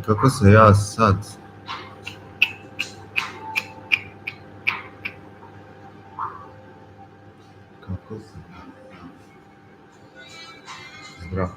kako se ja sad kako se zdrav.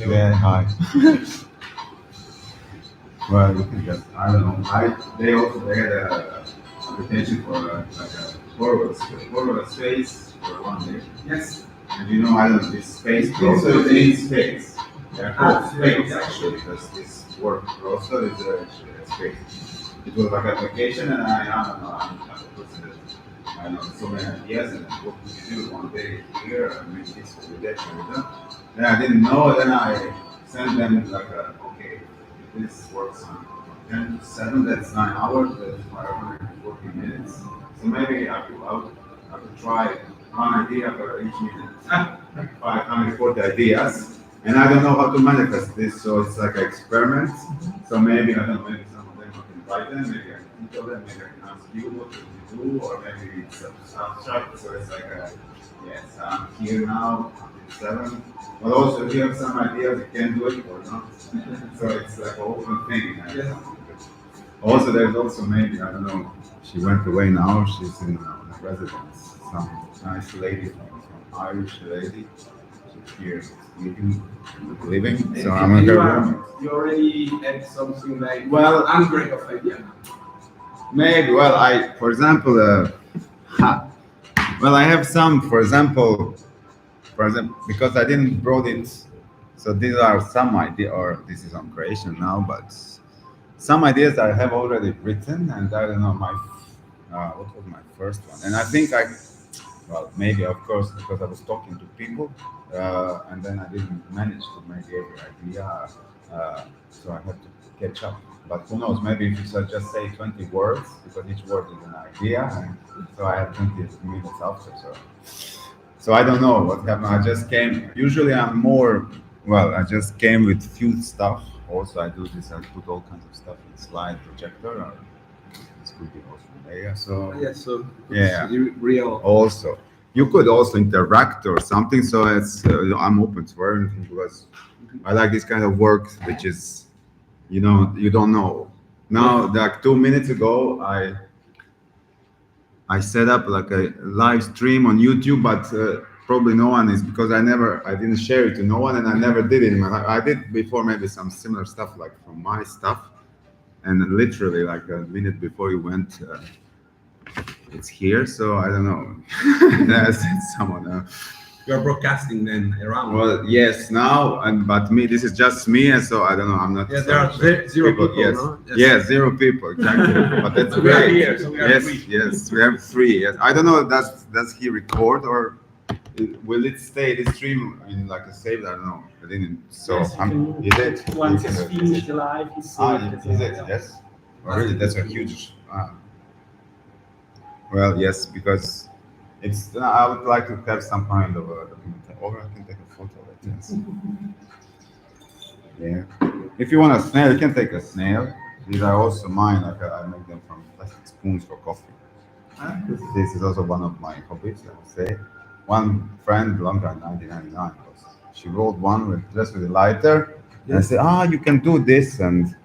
Yeah, hi. Well, you can just, I don't know. They had a application for like a forward space for 1 day. Yes. And you know, I don't know, this space also is in space. They're called space actually because this work also is actually a space. It was like application and I don't know, I'm kind of person that I know so many ideas and what we do 1 day here and maybe this will be that and that. Then I didn't know, then I sent them like okay, if this works on 10 to 7, that's 9 hours, that's 540 minutes. So maybe I could try one idea per each minute. 540 ideas. And I don't know how to manifest this, so it's like an experiment. So maybe, I don't know, maybe some of them I can invite them, maybe I can tell them, maybe I can ask you what to do, or maybe it's abstract, so it's like yes, I'm here now, until 7. But also, if you have some ideas, you can do it or not. So it's like an open thing. Also, there's also maybe, I don't know, she went away now, she's in a residence, some nice lady from Irish lady, she's here living, so I'm in her room. You already had something like, Well, I'm great of idea. Maybe, well, for example, well, I have some, for example, because I didn't brought it, so these are some idea, or this is on creation now, but some ideas I have already written, and I don't know what was my first one, and I think well, maybe of course because I was talking to people, and then I didn't manage to make every idea, so I had to catch up. But who knows? Maybe if you just say 20 words, because each word is an idea, and so I had 20 minutes after. So I don't know what happened. I just came. Usually I'm more. Well, I just came with few stuff. Also, I do this. I put all kinds of stuff in slide projector, or this could be also an area. So yeah, real. Also, you could also interact or something. So it's I'm open to anything because I like this kind of work, which is, you don't know. Now, like 2 minutes ago, I set up like a live stream on YouTube, but probably no one is, because I didn't share it to no one, and I never did it in my life. I did before maybe some similar stuff like from my stuff, and literally like a minute before you went, it's here. So I don't know. That's someone. You're broadcasting then around. Well, yes, now, but me, this is just me, and so I don't know. I'm not. Yeah, there are zero people. Yes, No? yes, 0 people exactly. But that's We are great. here, so we are Yes, three. yes, we have 3. Yes, I don't know. Does he record, or will it stay this stream in like a saved? I don't know. I didn't. So Yes, is it? Once it's finished live, it's saved. Is it? Yes. Oh, really? That's a huge. Well, yes, because it's. I would like to have some kind of a document, or I can take a photo of it. Yes. Yeah. If you want a snail, you can take a snail. These are also mine. Like I make them from plastic spoons for coffee. This is also one of my hobbies, I would say. One friend, longer than 1999, she rolled one with a lighter, and I said, you can do this, and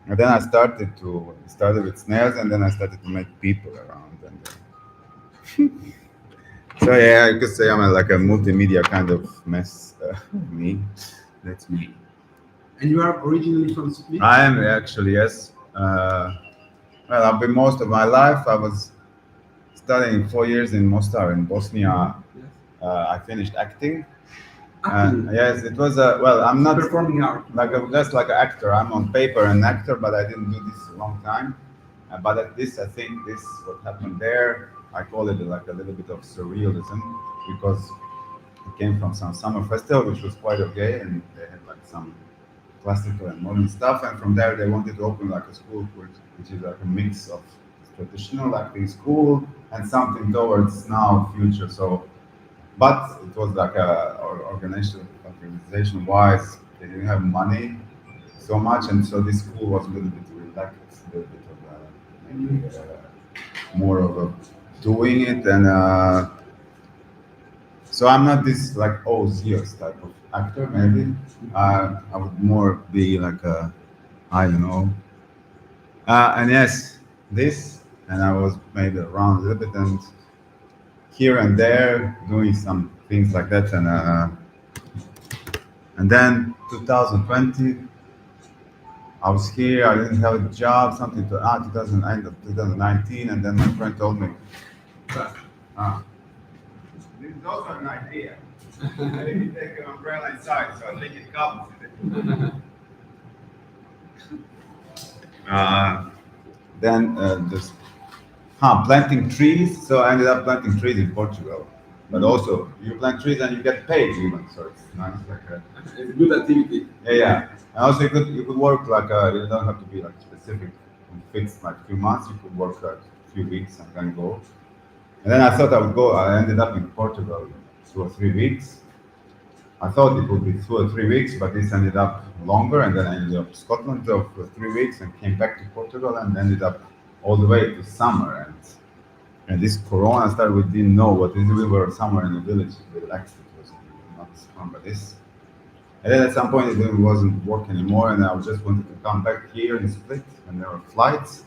then I started with snails, and then I started to make people around, and so yeah, I could say I'm like a multimedia kind of mess. Me, that's me. And you are originally from Split? I am actually, yes. Well, I've been most of my life. I was studying 4 years in Mostar in Bosnia. Yes. I finished acting. Acting? Yes, it was I'm not Performing art. just like an actor. I'm on paper an actor, but I didn't do this a long time. But at this, I think what happened there, I call it like a little bit of surrealism, because it came from some summer festival, which was quite okay, and they had like some classical and modern stuff, and from there they wanted to open like a school which is like a mix of traditional acting school and something towards now future. So, but it was like organization wise, they didn't have money so much, and so this school was a little bit relaxed, a little bit of maybe more of a doing it, and so I'm not this like Zeus type of actor. Maybe I would more be like I don't know. And yes, this, and I was maybe around a little bit, and here and there doing some things like that, and And then 2020, I was here. I didn't have a job. Something to 2000 end of 2019, and then my friend told me, "This is also an idea. Maybe you take an umbrella inside, so I think it comes with it." Then just planting trees. So I ended up planting trees in Portugal. But also, you plant trees and you get paid even. So it's nice, like It's a good activity. yeah. And also, you could work like you don't have to be like specific and fixed like few months. You could work like a few weeks and then go. And then I thought I would go. I ended up in Portugal 2 or 3 weeks. I thought it would be 2 or 3 weeks, but this ended up longer. And then I ended up in Scotland for 3 weeks and came back to Portugal and ended up all the way to summer. And this Corona started. We didn't know what it is. We were somewhere in the village, relaxed. It was not fun, but this. And then at some point it wasn't working anymore, and I just wanted to come back here in Split, and there were flights.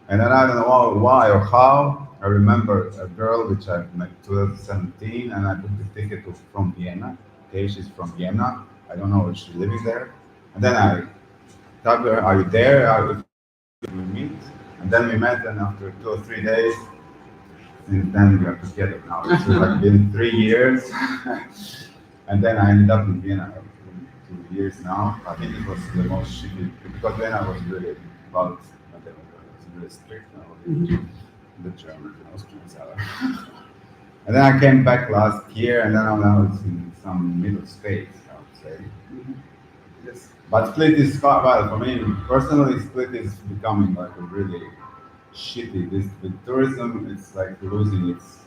And then I don't know why or how, I remember a girl which I met in 2017, and I booked a ticket from Vienna. Okay, she's from Vienna. I don't know if she's living there. And then I talked to her, "Are you there? We meet?" And then we met, and after 2 or 3 days, and then we are together now. It's like been 3 years. And then I ended up in Vienna 2 years now. I think it was the most shitty, because Vienna was really about, it was really strict now. The German, Austrians are. And then I came back last year, and then now it's in some middle space, I would say. Yes. But Split is, well, for me personally, Split is becoming like a really shitty. This with tourism, it's like losing its,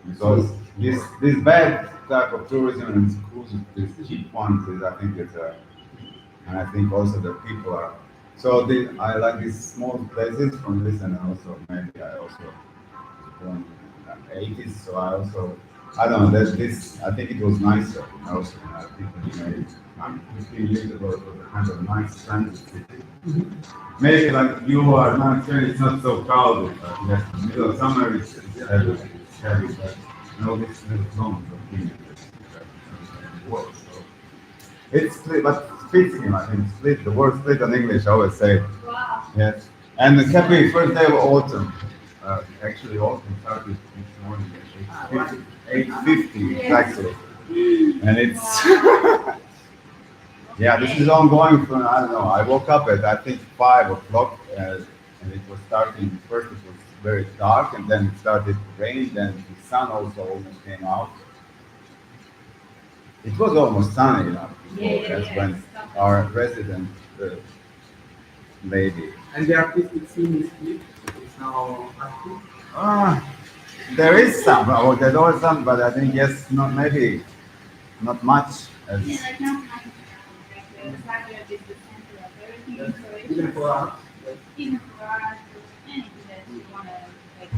because this bad type of tourism and exclusive, these cheap ones, I think it's and I think also the people are. So I like these small places from this, and also maybe I also was born in the 80s, so I don't know. This I think it was nicer. Also, I think maybe 15 years ago it was a kind of nice transit city. Maybe like you are not sure, it's not so crowded, but yes, middle of summer it's heavy, but this little zone of teenagers work. So it's split, but speaking, I think split, the word split in English, I always say. Wow. Yes. And the happy first day of autumn. Actually, autumn started this morning at 8:50 exactly. And it's yeah, this is ongoing from, I don't know, I woke up at I think 5 o'clock and it was starting, first it was very dark and then it started to rain, then the sun also almost came out. It was almost sunny enough before, that's when our resident lady. And the artistic scene is Split. It's now active. There is some, there's always some, but I think yes, maybe not much. Yeah, like not much. Zagreb is the center of everything, so it's Even just, for art. even for art, anything that you want to like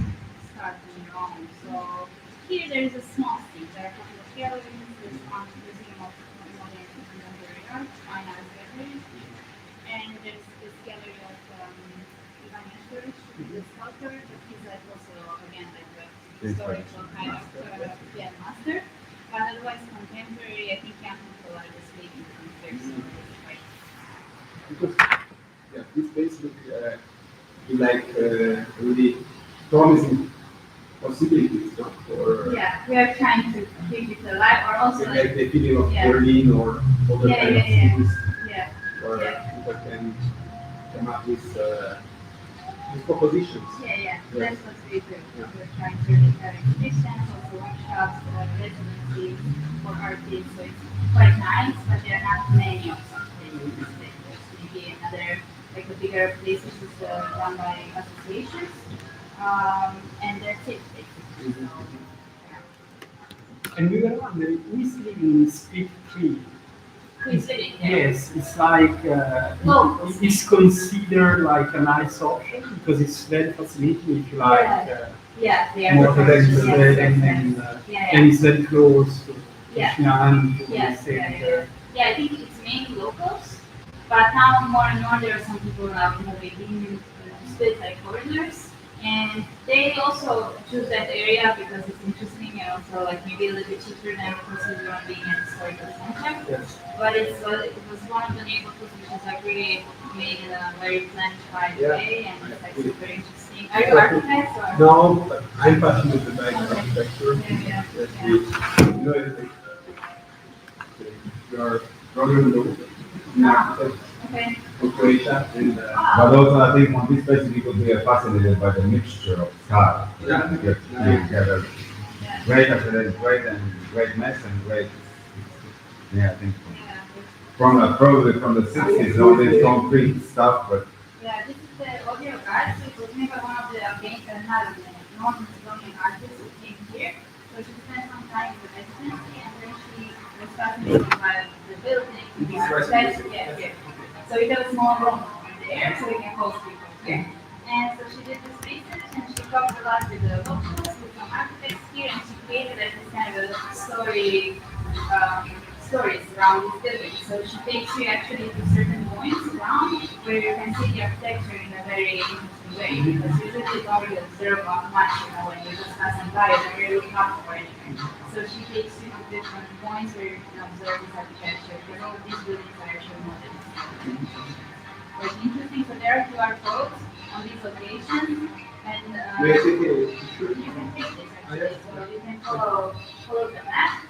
start doing your own. So here there is a small thing. There are a couple of galleries. There's one museum of modern contemporary art, fine art gallery, and there's this gallery of the sculptor, but he's like also again like a historical kind of master. But otherwise, contemporary, I think young people are just making contemporary. So it's like, Because this basically is like really promising possibilities for yeah, we are trying to keep it alive, or also like the feeling of yeah. Berlin or other Yeah, kind of yeah, cities yeah, where yeah. people can come up with propositions. Yeah, that's what we do. We're trying to really have exhibitions, also workshops, residencies for artists, so it's quite nice, but there are not many of something. There's maybe another, like a bigger place which is run by associations, and that's it. So, yeah. And we were wondering, who is living in Split 3? Who is living there? Yes, it's like, Locals. it's considered like a nice option because it's very fascinating if you like Yeah, they are modern yes, and yeah. it's very close to Yeah. Vietnam, to Yes, the yeah. center. Yeah, I think it's mainly locals, but now more and more there are some people moving in Split, like foreigners, and they also choose that area because it's interesting. also like maybe a little bit cheaper than Procedure on being in historical center. Yes. But it was one of the neighborhoods which is like really made in a very Plančićeva Yeah. way, and it's like super interesting. Are you architects or? No, but I'm passionate about architecture. Yeah, Yes, yeah. you know, we are brother-in-law in architecture Okay. of Croatia, and But also, I think on this specific people they are fascinated by the mixture of style. Yeah. You get a Yeah. great academic, great mess and great. Yeah, I think Yeah. probably from the 60s, all this concrete stuff, but Yeah, this is the audio guide. So it was made by one of the non-Macedonian artists who came here. So she spent some time in the residency, and then she was fascinated by the building, the architecture. Yeah, yeah. So we have a small room there, so we can host people here. And so she did this research, and she talked a lot with the locals, with some architects here, and she created like this kind of a stories around this building. So she takes you actually to certain points around where you can see the architecture in a very interesting way, because you really don't really observe much, when you just passing by, you don't really look up for anything. So she takes you to different points where you can observe this architecture, because all of these buildings are actually modern. Quite interesting. So there are QR codes on these locations, and basically, you can take this actually, so you can follow the map.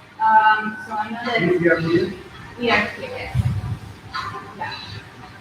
So I know that we are here. we are here. Yes. Yeah.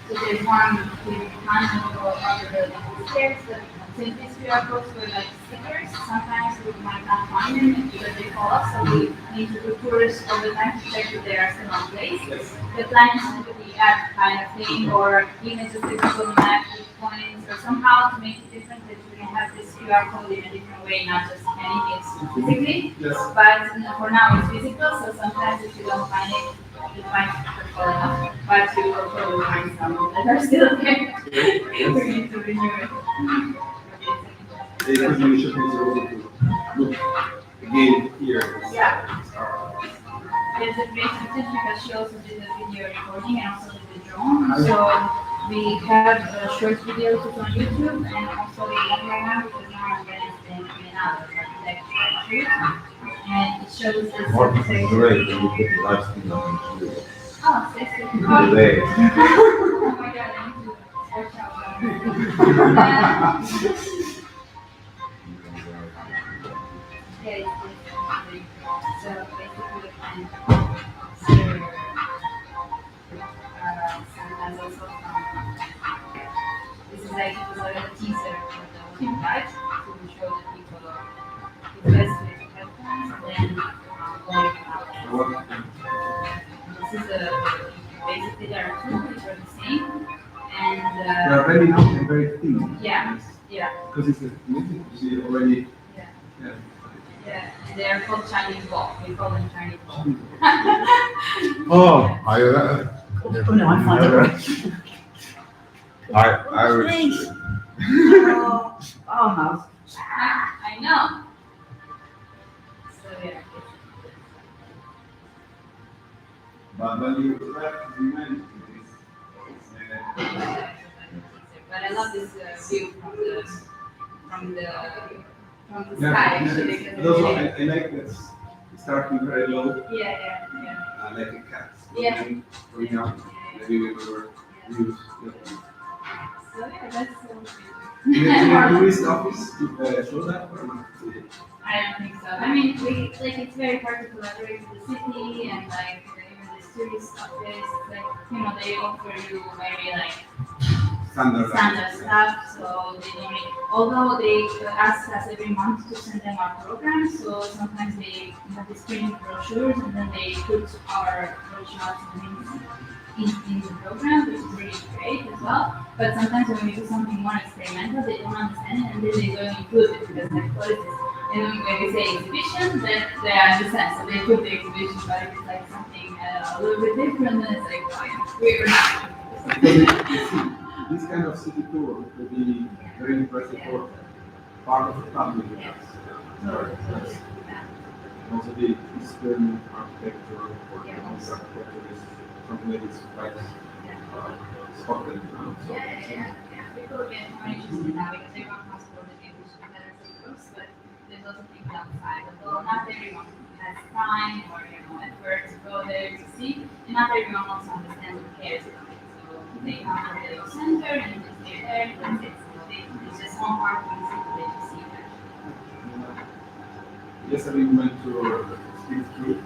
So there's one with tangible other building upstairs. But since these QR codes were like stickers, sometimes we might not find them because they fall off. So we need to do tours all the time to check if they are still in place. Yes. The plan is to do the app kind of thing, or even just a Google map with points, or somehow to make it different that we can have this QR code in a different way, not just scanning it physically. Yes. But for now it's physical, so sometimes if you don't find it, you might fall enough. But you will probably find some that are still there. We need to renew it. The information is also to look again here. Yeah. There's a great footage because she also did the video recording and also did the drone. So we have a short video to put on YouTube, and also the longer one because now I'm getting the another architecture shoot. And it shows this what is architecture. great when you put the live stream on YouTube. Oh, sexy. Today. Oh my god, I need to search out yeah, it's so basically and sometimes also this is like it was like a teaser for the website to show the people the best way to help them, and then going out. This is basically there are two which are the same, and They are very long and very thin. yeah, yeah, Because it's a music, you see already. yeah. Yeah. Yeah, and they are called Chinese ball. We call them Chinese ball. Oh, I Oh no, I'm fine. wish. Almost. I know. So yeah. But when you wrap humanity, But I love this view from the Yeah, sky actually. yeah. because And also, it's I like that starting very low, yeah. like a cat. Yeah. Going up, maybe we were used. So yeah, that's so In a tourist office to show that or not? I don't think so. I mean, it's very hard to collaborate with the city and like even the tourist office. Like they offer you very like standard stuff. So they don't really, although they ask us every month to send them our program. So sometimes they have these printed brochures and then they put our workshops and things in the program, which is really great as well. But sometimes when we do something more experimental, they don't understand it and then they don't include it because like what is this? And when we say exhibition, then they understand. So they put the exhibition, but if it's like something a little bit different, then it's like, oh yeah, we're not. This kind of city tour will be very impressive for part of the family. Yes. Also the Eastern architecture or Japanese architecture is something that is quite spotted now. So Yeah. People get more interested now because everyone has to go to the English better, but there's lots of people outside, although not everyone has time or effort to go there to see, and not everyone also understands or cares about it. So they come to the little center and just stay there, and that's it. So it's just one part of the city to see that. Yesterday we went to speak through.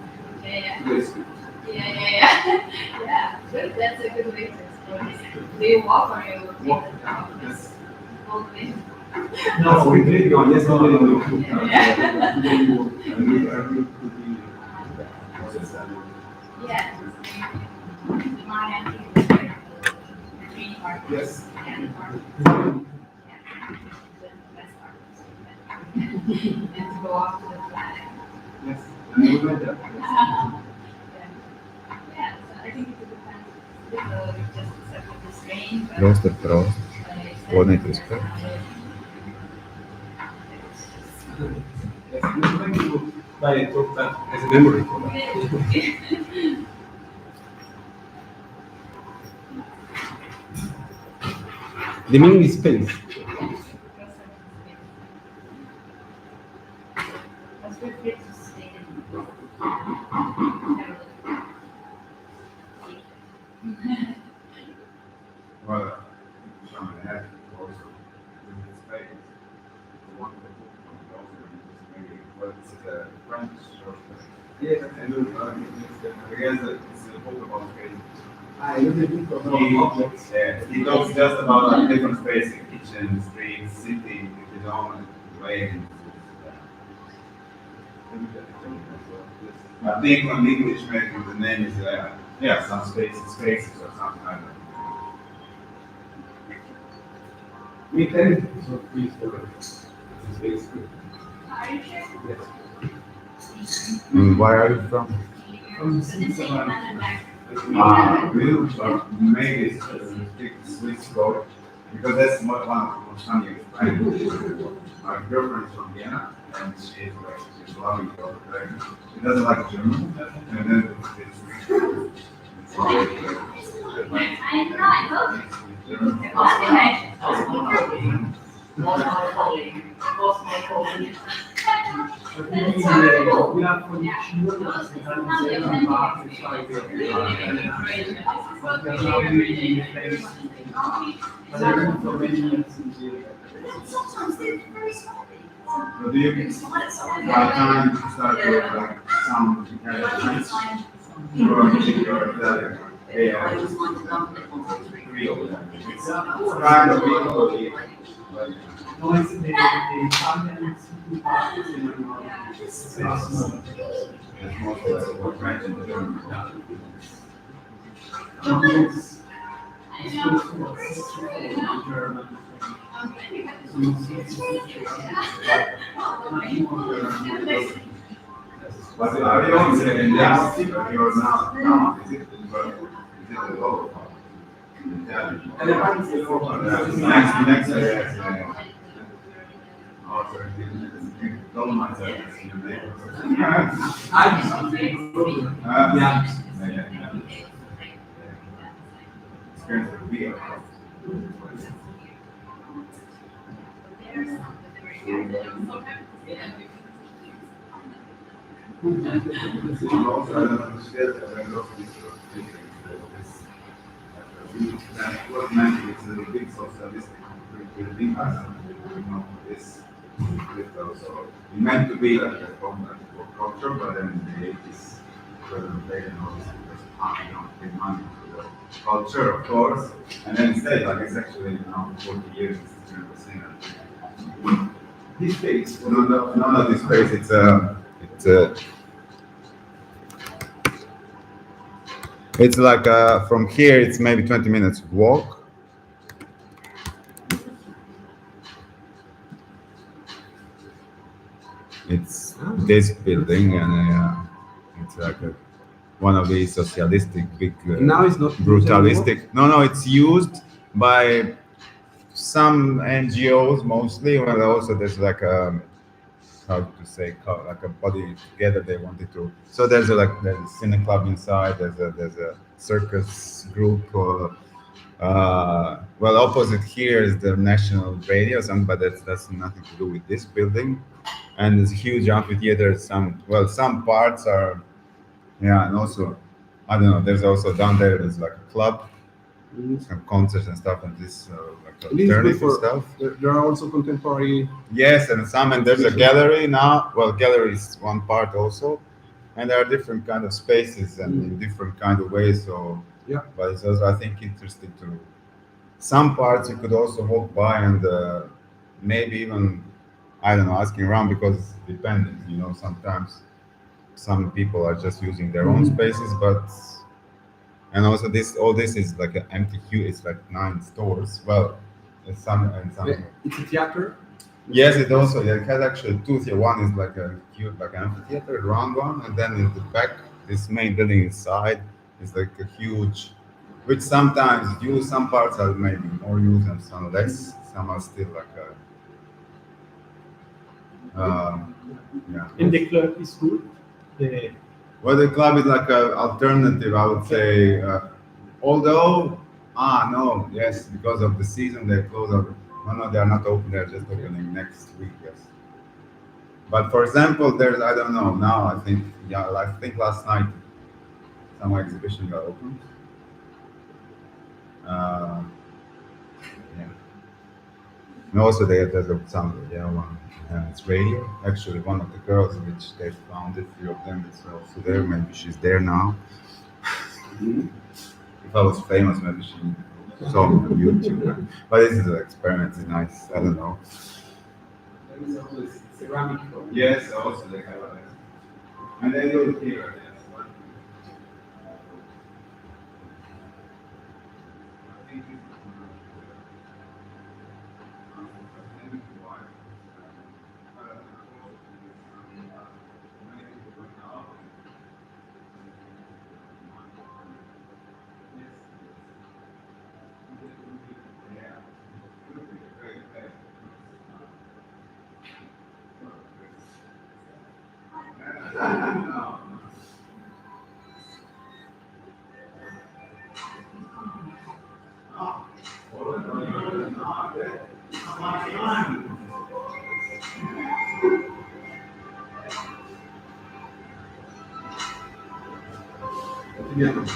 Yeah. Today's speak. Yeah, good. That's a good way to explore this. Do you walk or you Walk. take the Yes. whole way? No, we did go. Yesterday we went to. Yeah. Today we will. Every could be. Yeah. The Mayan is the green part. Yes. And the part. Yeah. The best part. And to go off to the flag. Yes. And we went there. Yeah, so I think it's a good time to just accept this rain. But Prost. Vodni respekt. Yes. Thank you. I took that as a memory for that. The meaning is space. Let's feel free to stay in. Well, someone had also in this space. The one that also maybe what's the French or Yes, I know. I guess it's a book about space. I really think of objects. He talks just about like, different spaces, kitchen, streets, city, his own way. I think on English maybe the name is some spaces or something like that. We can. So please follow. Space. Are you sure? Yes. Where are you from? From So this is another back. Maybe it's speak Swiss code because that's one of the most funniest. My girlfriend is from Vienna and she's loving it over there. She doesn't like German and then it's I told you. We are from Sometimes they're very small. So do you by time to start with like some kind of French or Italian? I always wanted to love it. Creole. It's kind of equally. No, it's the Italian speaking part is in It's mostly like French and German. German. But are you on the last you're now? Is it the lower part? Italian. And the part is the lower part. Next, yes. Also, Dolomites are in your neighborhood. Yeah. Experience would be also, I don't understand what meant it's a big socialistic building. This also it meant to be like a common culture, but then in the 80s, they didn't know this because you don't give money to the culture, of course, and then instead, like it's actually now 40 years it's 2%. This space. No, this space. It's like from here. It's maybe 20 minutes walk. It's this building, and it's like one of these socialistic big. Now it's not brutalistic. No, it's used by some NGOs mostly. Well, also there's like a how to say like a body together. They wanted to. So there's a cine club inside. There's a circus group. Well, opposite here is the National Radio, but that's nothing to do with this building. and it's a huge amphitheater. Some parts are, yeah, and also I don't know. There's also down there. There's like a club, some concerts and stuff, and this like It is good alternative for stuff. there are also contemporary. Yes, and there's a gallery now. Well, gallery is one part also, and there are different kind of spaces and in different kind of ways. So Yeah. but it's also I think interesting to some parts you could also walk by and maybe even I don't know asking around because depending, sometimes some people are just using their own spaces, but and also this is like an empty queue. It's like 9 stores. Well, it's some and some. It's a theater. Yes, it has actually two theater. One is like a cute, like an amphitheater, a round one, and then in the back, this main building inside is like a huge, which sometimes used. Some parts are maybe more used and some less. Some are still like yeah. And the club is good. The Well, the club is like an alternative, I would say. Although, no, yes, because of the season they close. No, they are not open. They are just opening next week. Yes. But for example, there's I don't know now. I think last night some exhibition got opened. Uh, yeah. And also there's some one. It's radio. Actually, one of the girls which they founded, three of them, is also there. Maybe she's there now. If I was famous, maybe she saw me on YouTube. But this is an experiment. It's nice. I don't know. There is also ceramic. Yes, also they have a and they do it here. Yes.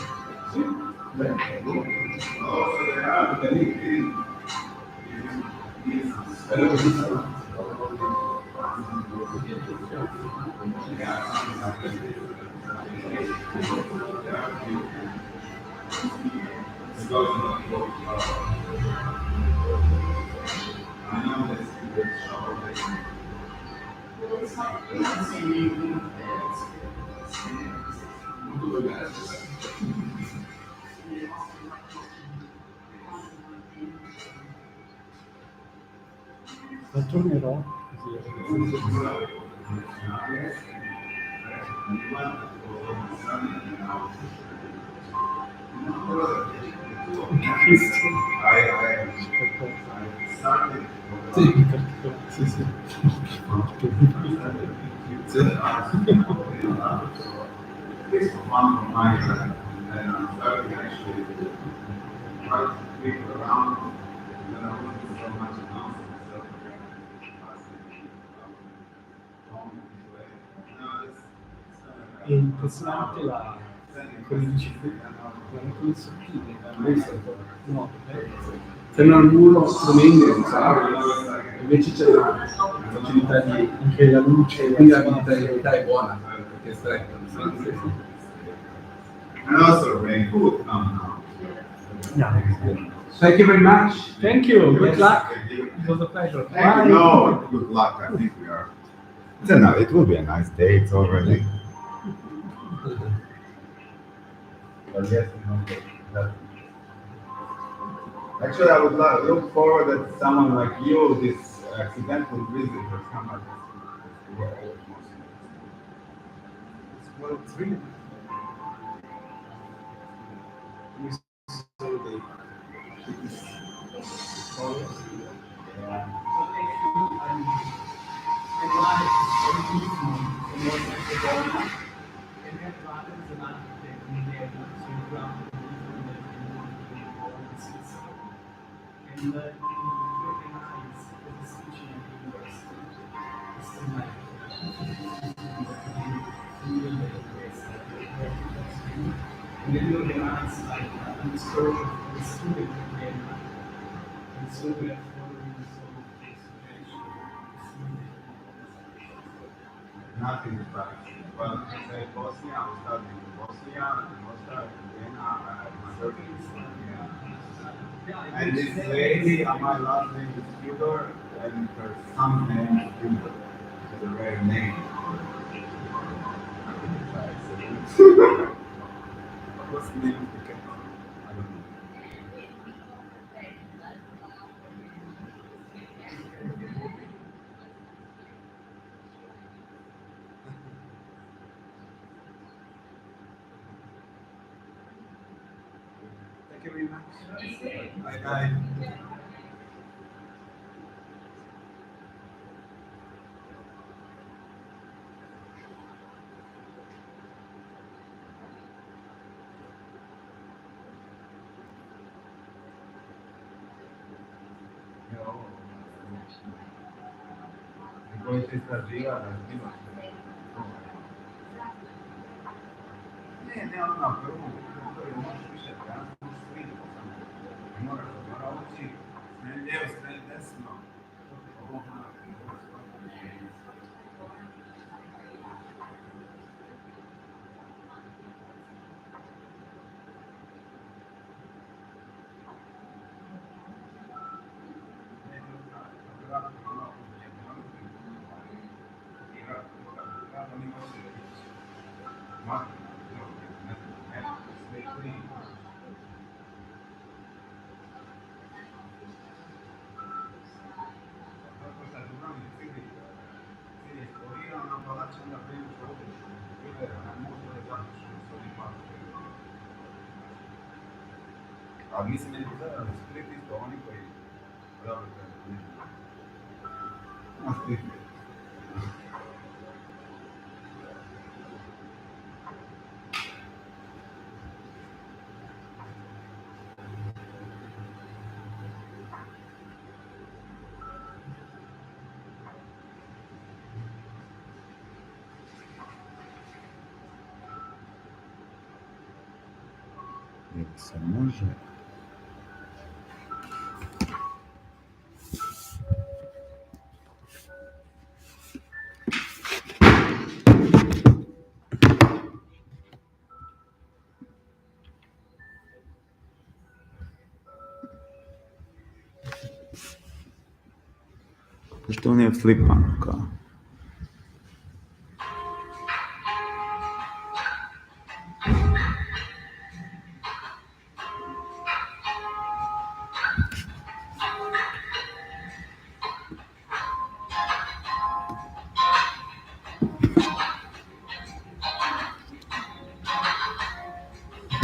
tornerò. Sì, sì. This was one of my and I'm starting actually to try to people around and I want to so much announce myself È impressionante come dici tu, come sottile, no, sembra un muro tremendo, sai? Invece c'è la facilità di anche la luce, Quindi la vitalità è buona perché è stretta. and also rain food now. Yeah. Thank you very much. Thank you, good luck. It was a pleasure. Thank you. No, good luck. I think we are. It will be a nice day. It's already. But yes, actually, I would look forward that someone like you, this accidental visit or someone. Well, it's really. You saw the colors. And you recognize the distinction of the universe. It's still like And then you'll realize like an exposure for the student again. And so we are following some of this Nothing is practice. Well, say Bosnia, I was studying in Bosnia, and Mostar, and Vienna, my circles. Yeah. And this lady, my last name is Tudor, and her son's name is Tudor. It's a rare name. What's the name of the cat? I don't know. Thank you very much. Bye bye. Koji se istraživa, razbiva se. Ne, ono na prvu, to je možeš više danas, možeš svi, mora ući, strani lijevo, strani desno. A mislim da je za Split isto oni koji dobro treba. Se može. Što on je flipan kao?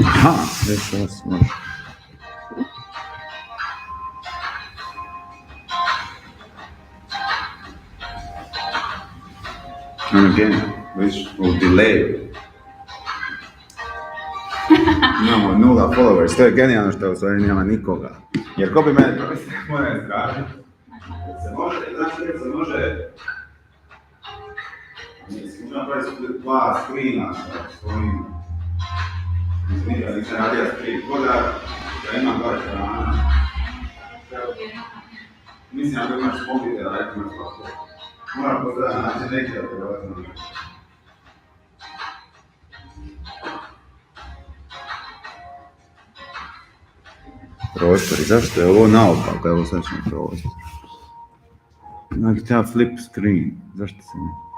Aha, već vas može. And again, već u delay. Imamo 0 followers, to je genijalno što u stvari nema nikoga. Jer ko bi mene to mora izražiti? Se može, znači se može... Možemo napraviti dva screena sa svojim... Nikad nisam radio screen, ko da imam dva ekrana. Mislim ako imaš mobitel, da imaš svaku. Moram pozdraviti naći neki da prelazim. Prostori, zašto je ovo naopako? Evo sad ćemo prostor. Znači treba flip screen, zašto se ne?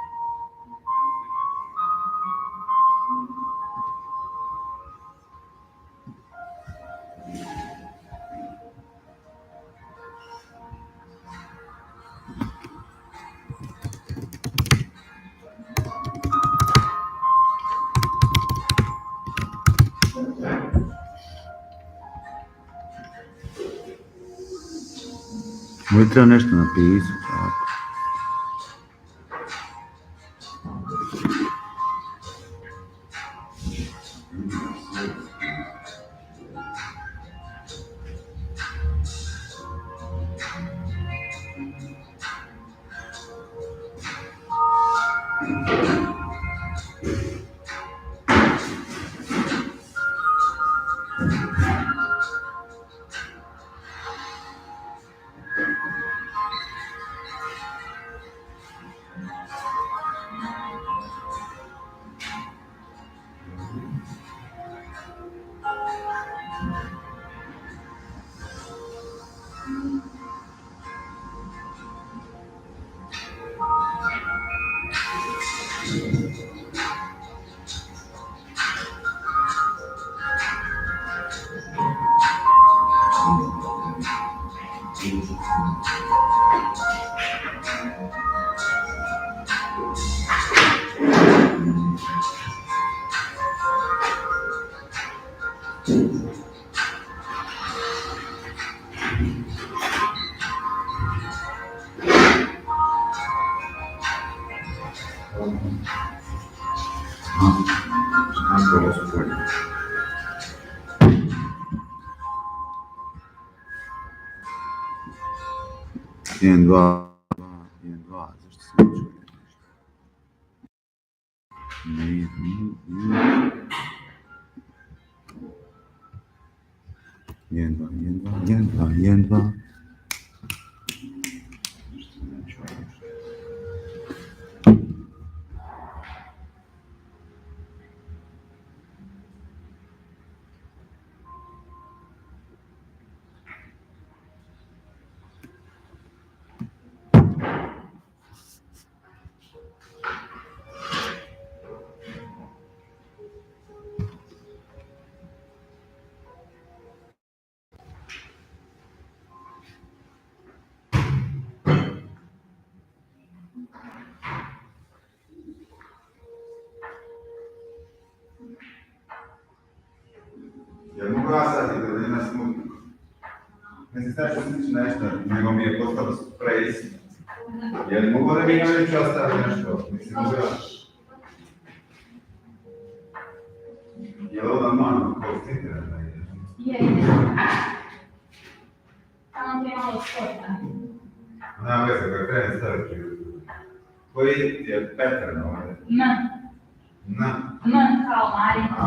Ovdje treba nešto napisati, tako. Nažalost, bolje. Jedan, dva, zašto se ne čuje nešto? Jedan, dva. Jel mogu ja sad da nema smutno? Mislim, sad ću sliči nešto, nego mi je postalo preisno. Jel mogu da mi neću ostaviti nešto? Mislim, mogu ja. Jel ovo normalno, kao citira da ide? Je. Tamo ti je malo sporta. Nema veze, kada krenem staviti. Koji je pattern ovdje? M kao Mari. A,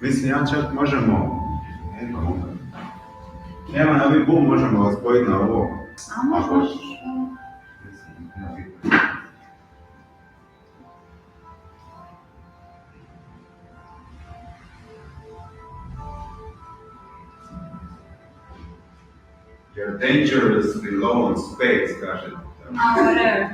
mislim, ja čak možemo, nema na ovi bum, možemo ga spojiti na ovo. A možeš. You're dangerously low on space, kaže. Whatever.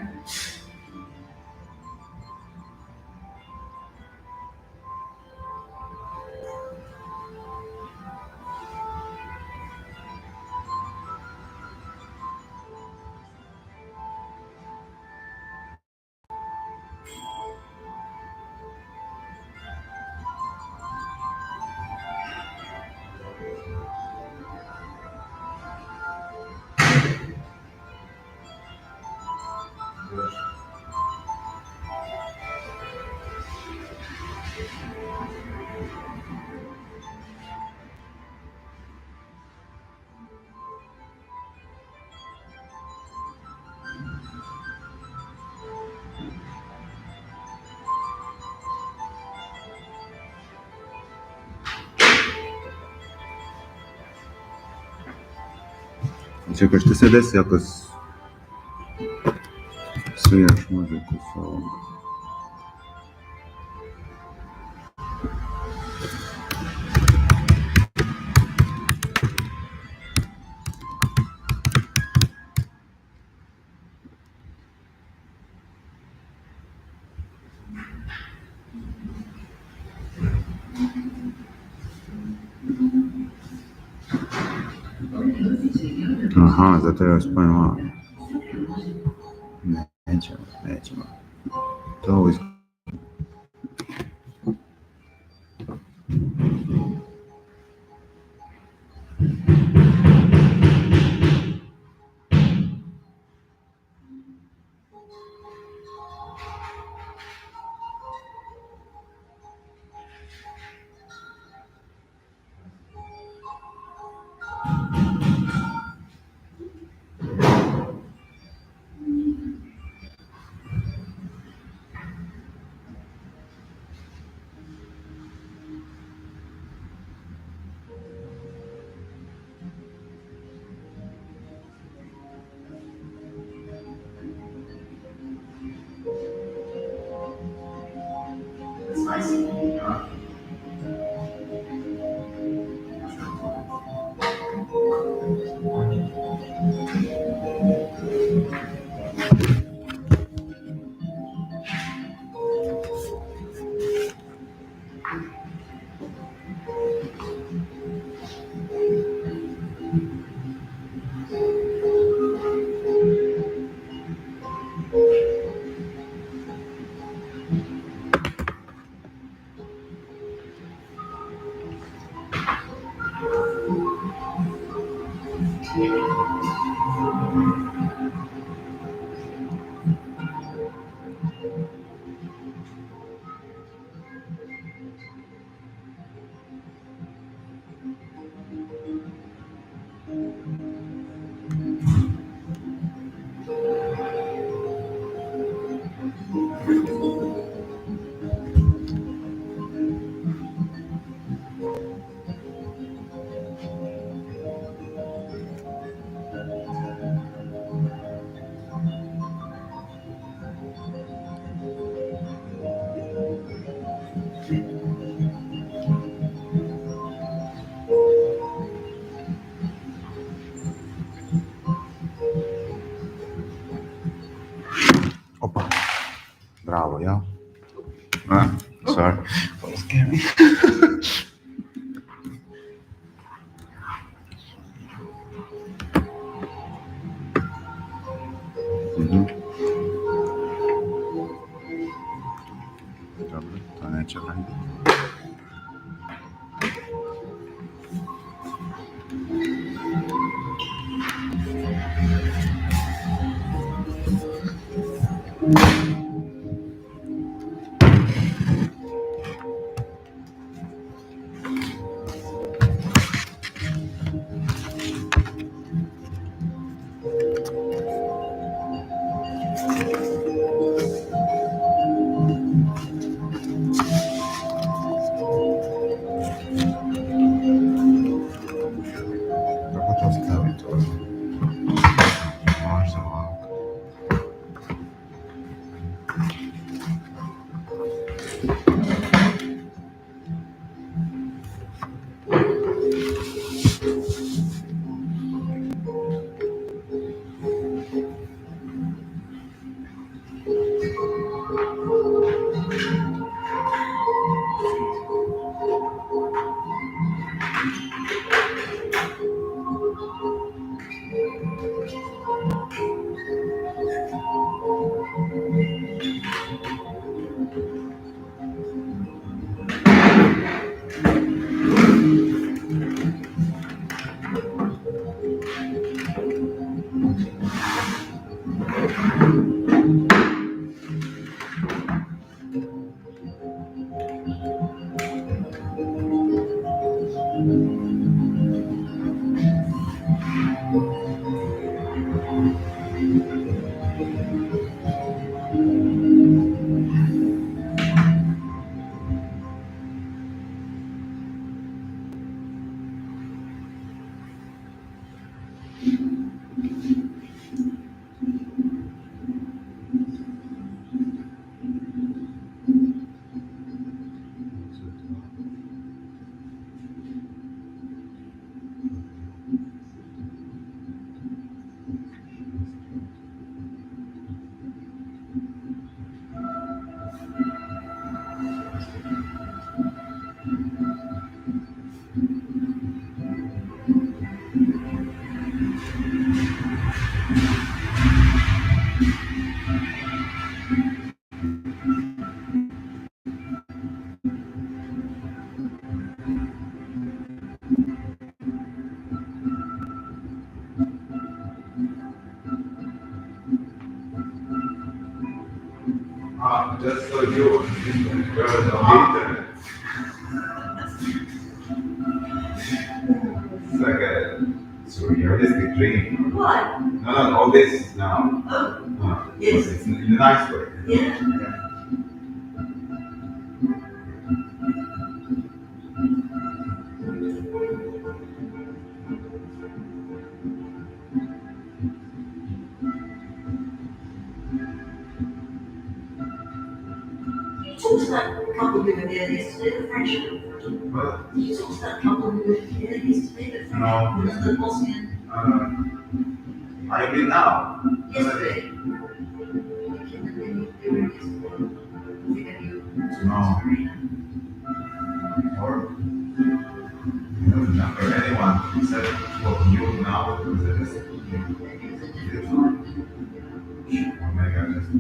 Čekaj, što se desi ako sviraš muziku s ovog? Aha, zato ja spojim ovo. Nećemo. To Opa. Bravo, ja? Sorry. That was scary. Dobro, to neće raditi. Kako to staviti ovdje? Možda ovako. Just so you were on the internet. It's like a surrealistic dream. What? No, all this now. Oh, No, Yes. it's in a nice way. yeah. You talked to that couple who were here yesterday, the French couple. Well, You talked to that couple who were here yesterday, the French No. couple, the Bosnian I agree now. yesterday. No. Or you don't remember anyone who said well you now because it is or maybe I just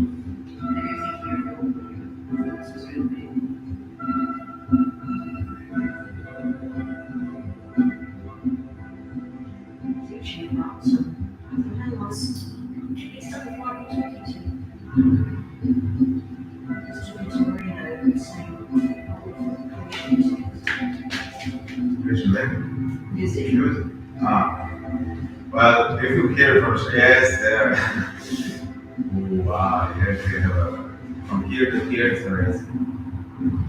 She Christian language. Music. Music. Well, if you hear from yes, there. Wow, yes, they have from here to here, so yes.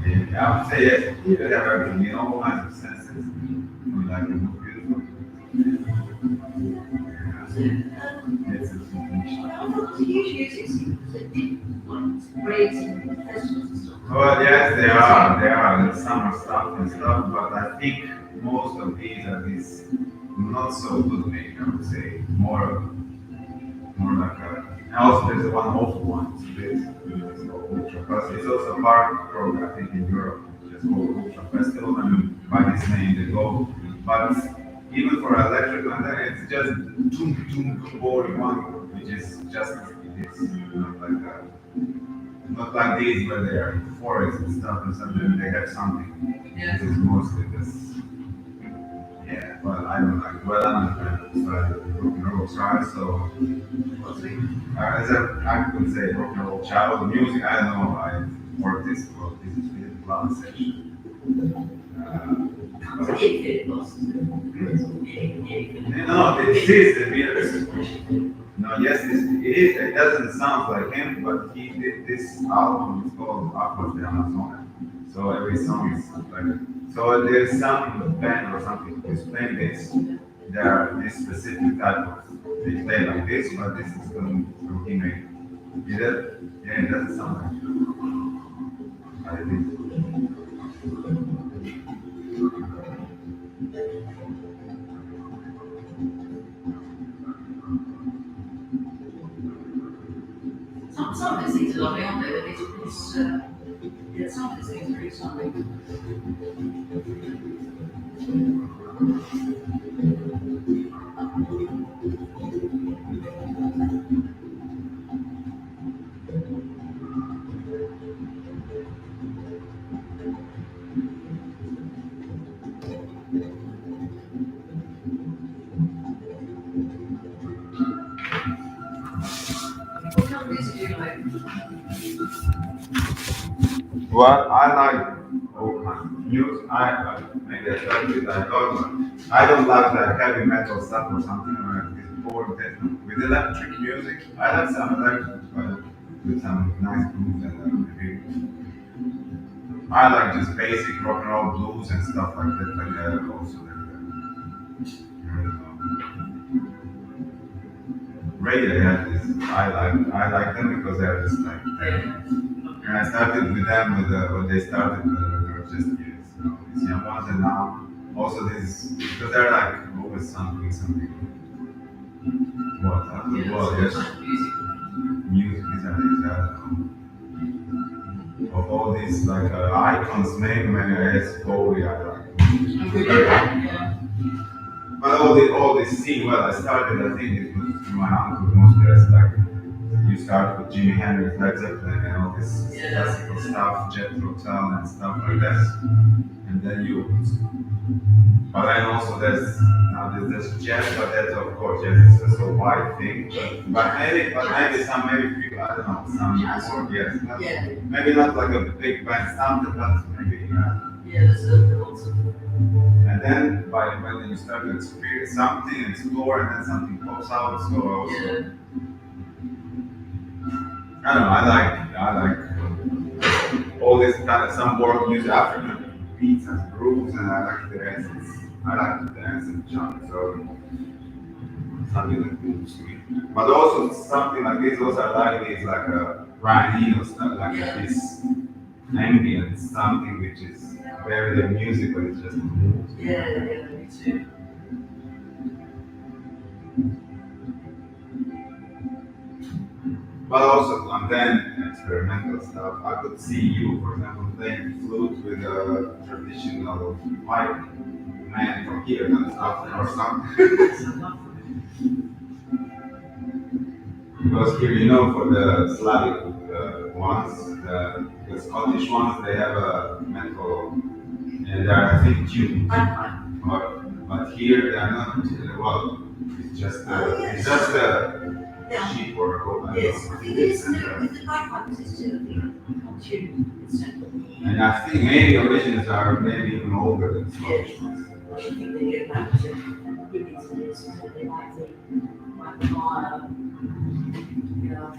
And I would say yes, you have everything, you know, all kinds of senses. Like the most beautiful. It's a How do you use it? Grades and festivals and stuff. well, yes, they are the summer stuff and stuff, but I think most of these are these not so good made, I would say, more like a, and also there's one awful one, it's called Ultra Festival. It's also a park program, I think, in Europe, it's called Ultra Festival, and by this name they go, but even for electric and then it's just doom boring one, which is just, it is, not like these where they are forests and stuff, and sometimes they have something. Yeah. This is mostly this. Yeah, well, I don't like. Well, I'm a fan of rock and roll style, so as I could say, rock and roll child music. I don't know. I worked this for this is really plan session. No, it is the Beatles. No, yes, it is. It doesn't sound like him, but he did this album. It's called Aquas de Amazon. So every song is like. So there's some band or something who's playing this. There are this specific type of. They play like this, but this is from he made. Yeah, it doesn't sound like. I think. Some of these things are lovely, aren't they? Yeah, some of these things are really something. What kind of music do you like? Well, I like all kinds of music. Maybe I started with I don't like the heavy metal stuff or something like this boring techno. With electric music, I like some electric, but with some nice grooves and maybe. I like just basic rock and roll blues and stuff like that. Like also Radiohead is I like them because they're just like and I started with them when they started they were just kids, you know, these young ones, and now also this because they're like always something what well yes music is of all these like icons maybe as Bowie I like. But all this scene, well, I started, I think it was my uncle mostly as like, you start with Jimi Hendrix, Led Zeppelin, and all this classical stuff, Jet Hotel and stuff like that. And then but then also there's jazz, but that's of course, jazz is a wide thing. But maybe people, I don't know, some more, yes. Maybe not like a big band sound, but maybe, that's and then when you start to experience something, explore, and then something pops out. So also, I don't know. I like all this kind of some world music, African beats and grooves, and I like the dance. I like the dance and jump. So something that moves me. But also something like this. Also, I like is like a Ryan Eno stuff, like this ambient something which is. Very the music, but it's just moves. Yeah, me too. But also, and then experimental stuff. I could see you, for example, playing flute with a traditional white man from here, or something. Because here, you know, for the Slavic ones, the Scottish ones, they have a metal, and they are, I think, tuned. But here, they are not, well, it's just a sheep or a goat. Yes, I think it's the bagpipes is too, I think, on tune. And I think maybe originals are maybe even older than Scottish ones. I think they go back to Higgins, they might be higher. Yeah.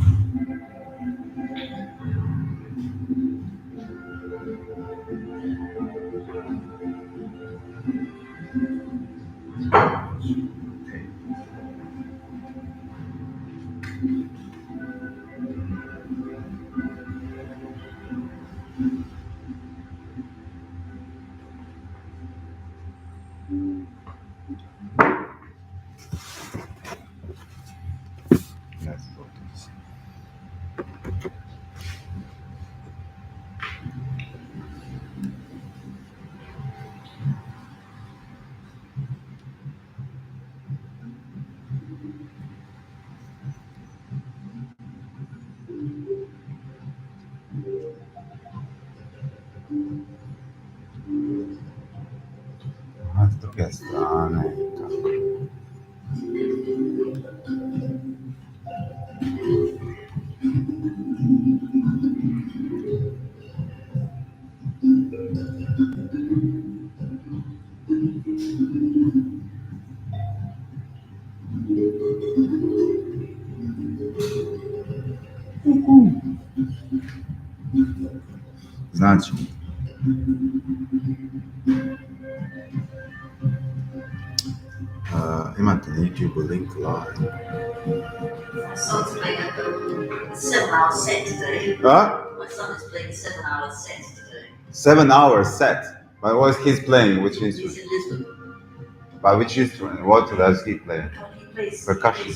Let's go to this. Questo che è strano. Znači, imate na YouTube link live. My son's playing a 7-hour set today. Huh? My son is playing a 7-hour set today. 7 hour set. But what he's playing? Which instrument? He's in Lisbon. By which instrument? What does he play? He plays Percussion. He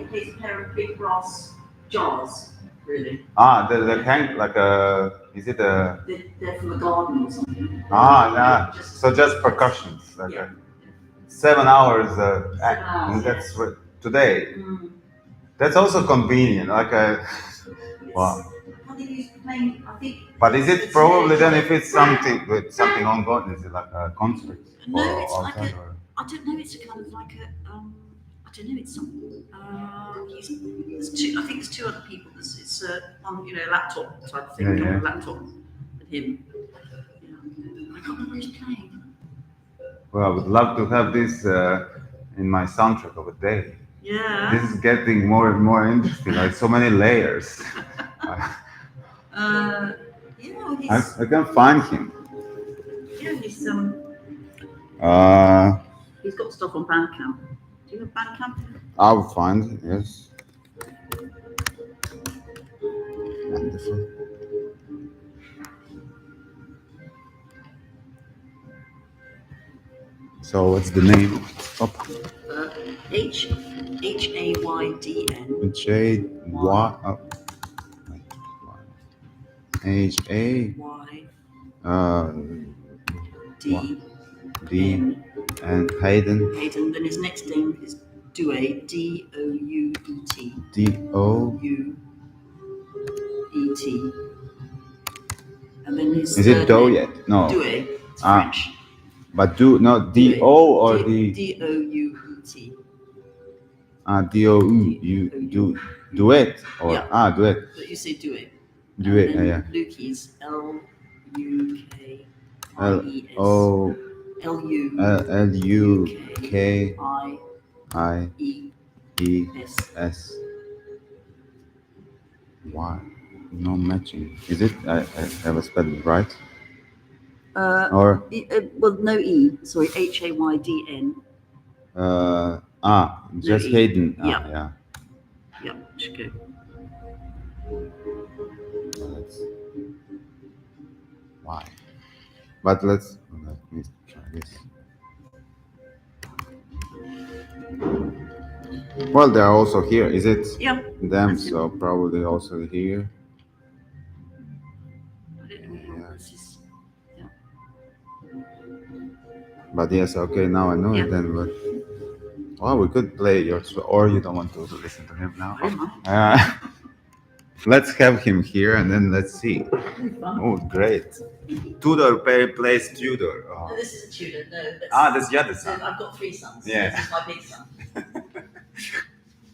plays a pair of big brass jars, really. The hang like a. Is it a? They're from a garden or something. Yeah. So just percussions. Like Yeah. 7 hours. 7 hours, That's what today. Mm. That's also convenient. Like a. Wow. What did you playing? I think. But is it probably then if it's something with something ongoing? Is it like a concert? No, Or it's like outside a. or- I don't know. It's a kind of like a. I don't know. It's some. There's two. I think there's two other people. It's on laptop type thing. Yeah. On a laptop with him. Yeah. I can't remember who's playing. Well, I would love to have this in my soundtrack of a day. Yeah. This is getting more and more interesting. Like so many layers. He's I can find him. he's he's got stuff on Bandcamp. Do you have Bandcamp? I'll find it, yes. Wonderful. So what's the name? Stop. Haydn. J Y H A D D and Haydn. Haydn. Then his next name is Douet. Douet. D-O. Uet. And then his Is it Do yet? No. Douet. It's Ah. French. But do not D-O or D Douet. D-O-U. You do duet or Yeah. duet. But you say Douet. Duet, And then yeah. Lukey's L-U-K-I-E-S. O L-U L-U-K I-E-S. I-E-S. Why? No matching. Is it? I have spelled it right? Or Well, no E. Sorry, Haydn. just E. Haydn. Yeah. Yeah. Yeah, should go. Why? But let me try this. Well, they are also here. Is it Yeah. them? That's it. So probably also here. I don't know what this is. But yes, okay. Now I know Yeah. it. Then, but well, we could play yours, or you don't want to listen to him now. I don't mind. Let's have him here, and then let's see. Fun. Oh, great! Tudor plays Tudor. Oh. No, this is a Tudor. No, That's the other son. I've got 3 sons. Yeah. This is my big son.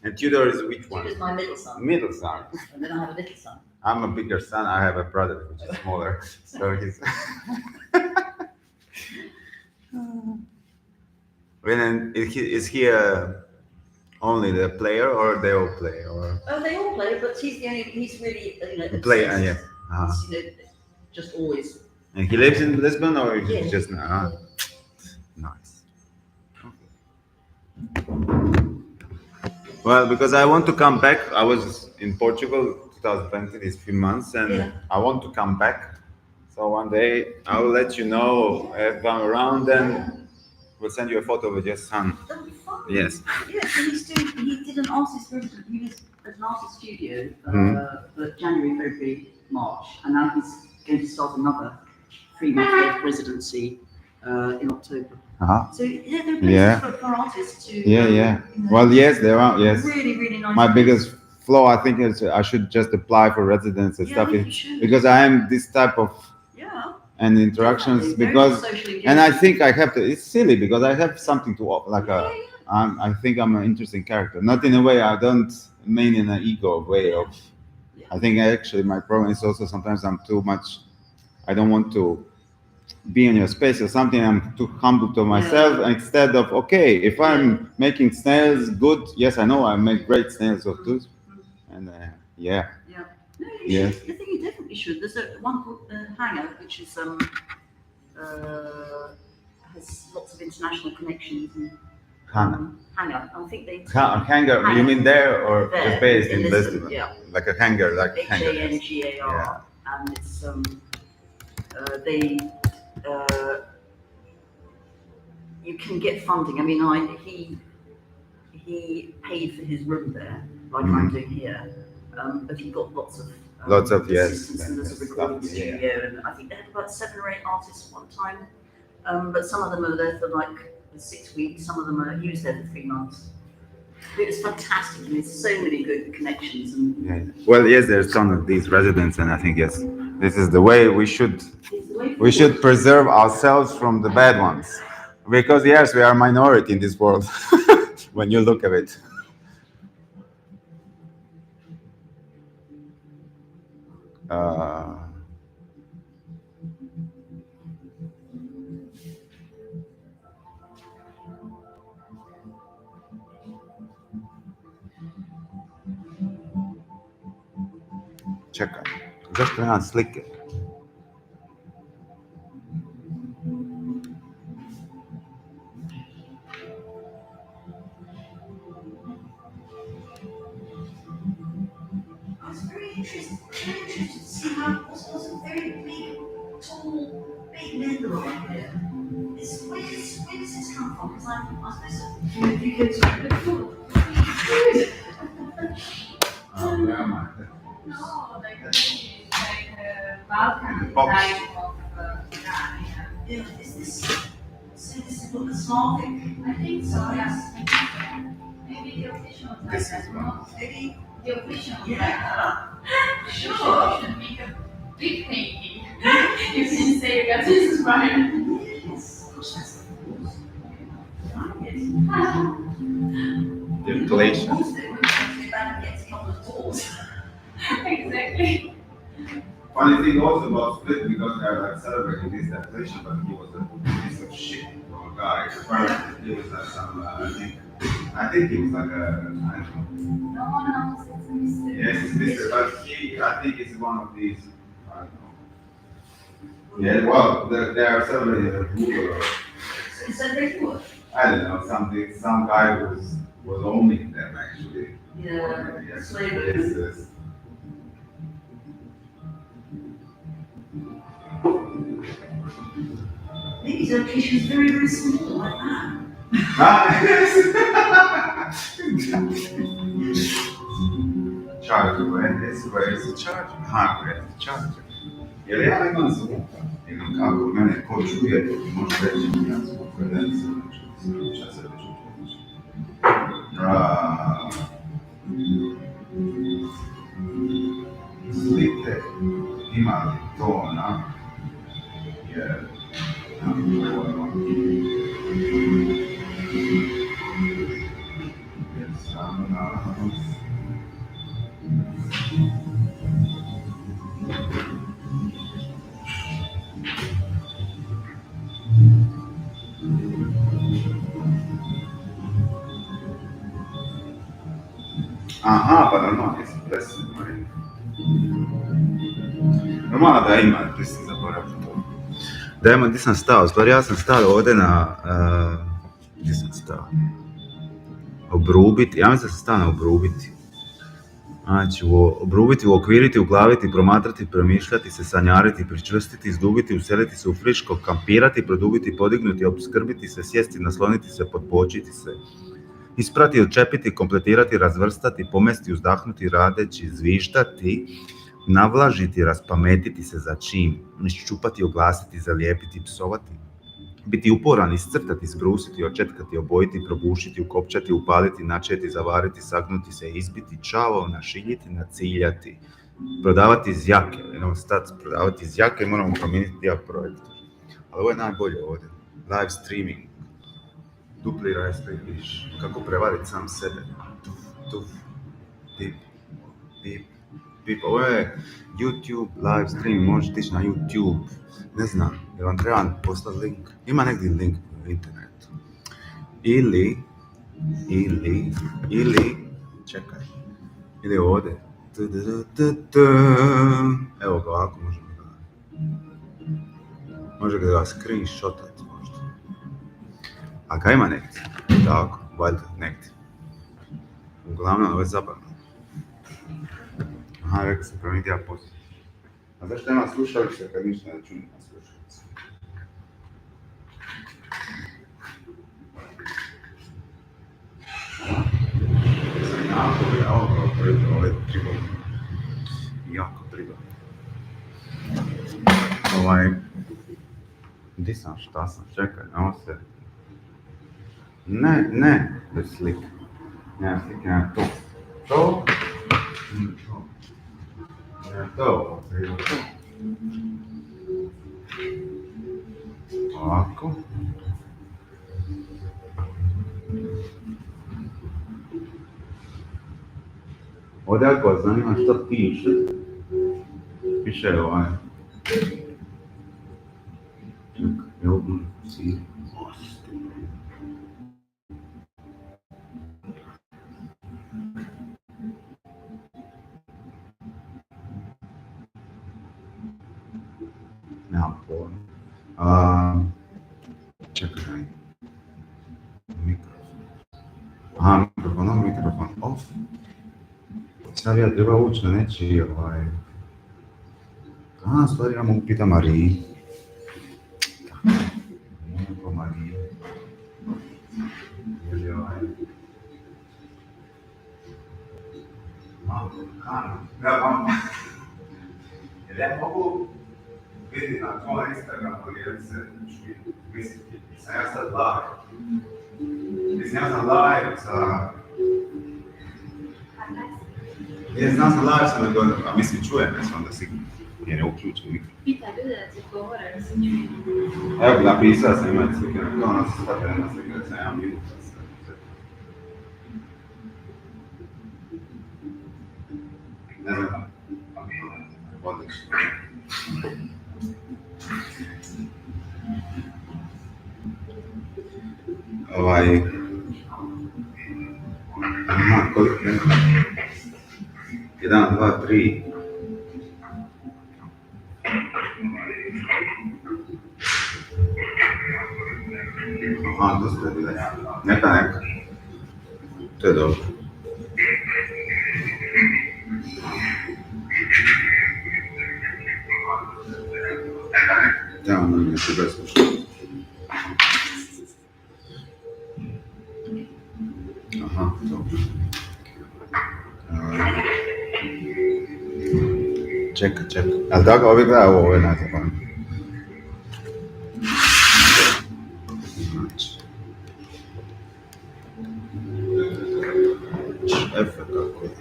And Tudor is which one? Tudor's my middle son. Middle son. And then I have a little son. I'm a bigger son. I have a brother which is smaller, so he's. Then is he only the player, or they all play, or Oh, they all play, but he's really, play? obsessed. Yes. Uh-huh. He's, just always. And he lives in Lisbon, or Yeah. just nice. Well, because I want to come back. I was in Portugal 2020 these few months, and Yeah. I want to come back. So one day I will let you know if I'm around, and we'll send you a photo with your son. That'll be fun. Yes. Yeah, so he did an artist resident. He was at an artist studio for January, February, March, and now he's going to start another 3-month residency in October. Uh-huh. So yeah, there are places for artists to. Yeah. Well, yes, there are. Yes. Really, really nice. My biggest flaw, I think, is I should just apply for residence and stuff, because I am this type of and interactions, Definitely. because Socially and I think I have to. It's silly because I have something to offer, like I think I'm an interesting character, not in a way I don't mean in an ego way of. I think actually my problem is also sometimes I'm too much. I don't want to be in your space or something. I'm too humble to myself instead of if I'm making snails good. Yes, I know I make great snails of tooth, and No, yes. I think you definitely should. There's one called Hanger, which is has lots of international connections. And, Hanger. I think they. Hanger. You mean there or There, just based in in Lisbon, Lisbon? yeah. Like a hanger, like Hangar, and it's they you can get funding. I mean, he paid for his room there, like I'm doing here, but he got lots of assistance, and there's a recording studio, and I think they had about 7 or 8 artists at one time, but some of them are there for like 6 weeks, some of them he was there for 3 months. It was fantastic, and there's so many good connections. And well, yes, there's some of these residents, and I think this is the way we should preserve ourselves from the bad ones, because yes, we are a minority in this world when you look at it. Čekaj, zašto nemam slike? I was very interested to see how also very big, tall, big men around here. Where does this come from? Because I suppose if you go to the food. Where am I? No, like Balkan Box. type of guy. Yeah, is this? So this is what the Slavic. I think so, yes. Maybe the official type. This is one. Maybe. The official Yeah. Sure. Sure. You should make a big painting. You can say you got inspired. Yes. Of course, that's Deflation. Exactly. Funny thing also about Split, because they're like celebrating this deflation, but he was a piece of shit of a guy. Apparently, he was like some, I think he was like a, I don't know. No one knows, it's a mystery. Yes, it's Mr. But I think he's one of these, I don't know. Yeah, well, they are celebrating a Google. Celebrating what? I don't know, some guy was owning them actually. Yeah. Yes, Slavery. yes. Maybe his location is very, very small, like that. Charger, where is the charger? Where is the charger? Jer ja imam zvuka, imam kako mene ko čuje, može reći ja zvuk predencija, šta se već učuje. Slike ima li tona, jer Aha, pa normalno jesi presudno. Normalno da ima, ti si zaboravio to. Da ima, gdje sam stao? Stvari, ja sam stao ovdje na... gdje sam stao? Obrubiti, ja mislim da sam stao na obrubiti. Znači, obrubiti, uokviriti, uglaviti, promatrati, promišljati se, sanjariti, pričvrstiti, izdubiti, useliti se u friško, kampirati, produbiti, podignuti, opskrbiti se, sjesti, nasloniti se, potpočiti se. Isprati, odčepiti, kompletirati, razvrstati, pomesti, uzdahnuti, radeći, zvištati, navlažiti, raspametiti se za čim, iščupati, oglasiti, zalijepiti, psovati, biti uporan, iscrtati, zbrusiti, očetkati, obojiti, probušiti, ukopčati, upaliti, načeti, zavariti, sagnuti se, izbiti, čavo, našiljiti, naciljati, prodavati iz jake, jednom stati, prodavati iz jake, moramo promijeniti dio projekta. Ali ovo je najbolje ovdje, live streaming. Dupliraj, vidiš kako prevariti sam sebe. Tuf, tip, tip, tip. Ovo je YouTube live stream, možete ići na YouTube. Ne znam, jer vam trebam poslati link. Ima negdje link na internetu. Ili, čekaj, ili ovdje. Evo ga ovako možemo gledati. Može ga screenshotati možda. A kaj ima negdje? Tako, valjda, negdje. Uglavnom, ovo je zabavno. Aha, rekao sam promijeniti ja poslije. A zašto ima slušalice kad ništa ne čujem na slušalice? Ovo je pribavno. Jako pribavno. Di sam, šta sam, čekaj, ovo se... Ne, bez slike. Nema slike, nema to. To? Nema to. Ovako. Ovdje ako vas zanima što piše, piše ovaj. Čekaj, evo si. Nemam pojma. Čekaj. Mikrofon. Aha, mikrofon off. Sad ja treba ući na nečiji stvari ja mogu pita Mariji. Mogu Mariji. Ili Jer ja mogu vidjeti na tvoj Instagramu jer se misliti. Sam ja sad live. Mislim, ja sam live sa... Ja znam sam live sam nego, a mislim čujem ja sam onda sigurno. Jer je uključen mikrofon. Pita ljude da ti govore da se čujem. Evo, napisao sam imati slike, kao ono se stavlja jedna slika da sam ja minuta. Ne znam, odlično. Aha, koliko je? 1, 2, 3. Aha, dosta je bilo. Neka. To je dobro. Da, ono mi se beslušati. Aha, dobro. Čekaj. Ali da ga ovi gleda, ovo je najzabavnije. Efe kako je.